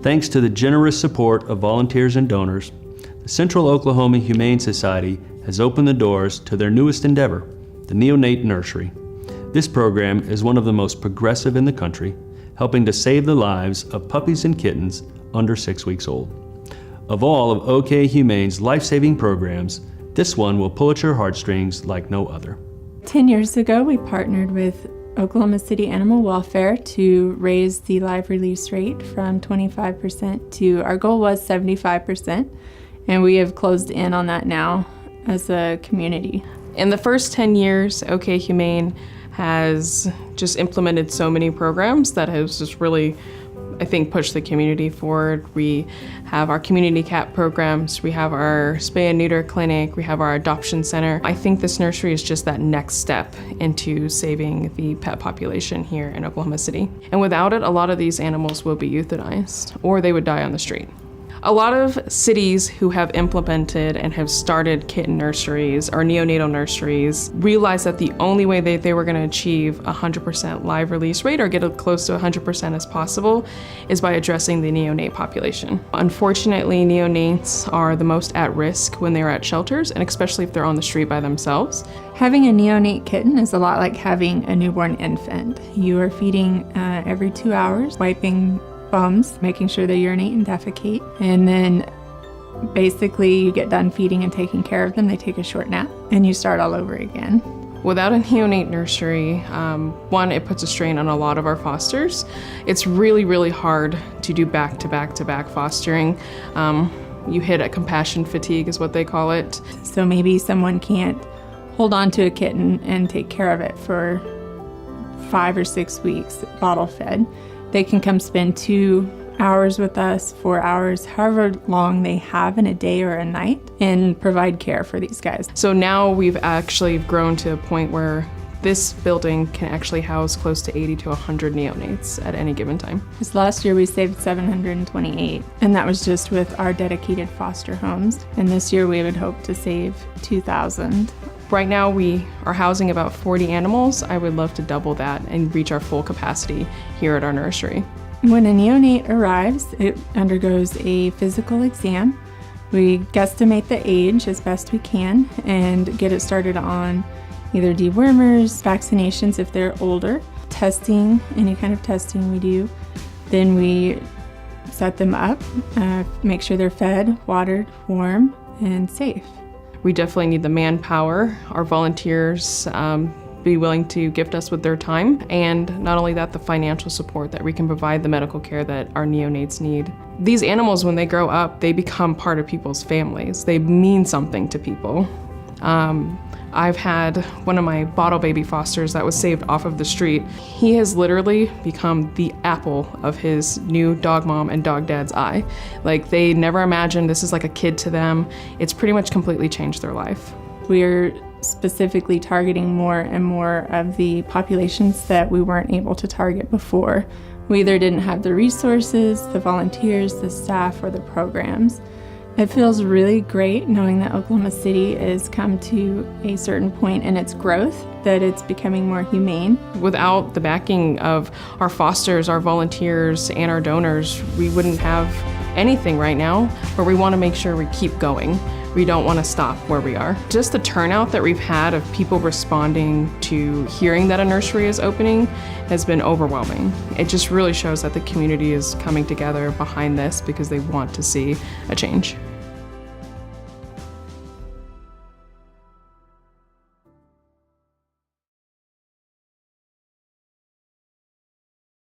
Thanks to the generous support of volunteers and donors, the Central Oklahoma Humane Society has opened the doors to their newest endeavor, the Neonate Nursery. This program is one of the most progressive in the country, helping to save the lives of puppies and kittens under 6 weeks old. Of all of OK Humane's life-saving programs, this one will pull at your heartstrings like no other. 10 years ago, we partnered with Oklahoma City Animal Welfare to raise the live release rate from 25% to, our goal was 75%, and we have closed in on that now as a community. In the first 10 years, OK Humane has just implemented so many programs that has just really, I think, pushed the community forward. We have our community cat programs, we have our spay and neuter clinic, we have our adoption center. I think this nursery is just that next step into saving the pet population here in Oklahoma City. And without it, a lot of these animals will be euthanized or they would die on the street. A lot of cities who have implemented and have started kitten nurseries or neonatal nurseries realized that the only way they were going to achieve 100% live release rate or get as close to 100% as possible is by addressing the neonate population. Unfortunately, neonates are the most at risk when they're at shelters, and especially if they're on the street by themselves. Having a neonate kitten is a lot like having a newborn infant. You are feeding every 2 hours, wiping bums, making sure they urinate and defecate, and then basically you get done feeding and taking care of them, they take a short nap, and you start all over again. Without a neonate nursery, one, it puts a strain on a lot of our fosters. It's really, really hard to do back-to-back-to-back fostering. You hit a compassion fatigue is what they call it. So maybe someone can't hold on to a kitten and take care of it for 5 or 6 weeks, bottle fed. They can come spend 2 hours with us, 4 hours, however long they have in a day or a night, and provide care for these guys. So now we've actually grown to a point where this building can actually house close to 80 to 100 neonates at any given time. This last year we saved 728, and that was just with our dedicated foster homes. And this year we would hope to save 2,000. Right now we are housing about 40 animals. I would love to double that and reach our full capacity here at our nursery. When a neonate arrives, it undergoes a physical exam. We guesstimate the age as best we can and get it started on either dewormers, vaccinations if they're older, testing, any kind of testing we do. Then we set them up, make sure they're fed, watered, warm, and safe. We definitely need the manpower. Our volunteers be willing to gift us with their time, and not only that, the financial support that we can provide the medical care that our neonates need. These animals, when they grow up, they become part of people's families. They mean something to people. I've had one of my bottle baby fosters that was saved off of the street. He has literally become the apple of his new dog mom and dog dad's eye. Like, they never imagined this is like a kid to them. It's pretty much completely changed their life. We're specifically targeting more and more of the populations that we weren't able to target before. We either didn't have the resources, the volunteers, the staff, or the programs. It feels really great knowing that Oklahoma City has come to a certain point in its growth, that it's becoming more humane. Without the backing of our fosters, our volunteers, and our donors, we wouldn't have anything right now, but we want to make sure we keep going. We don't want to stop where we are. Just the turnout that we've had of people responding to hearing that a nursery is opening has been overwhelming. It just really shows that the community is coming together behind this because they want to see a change.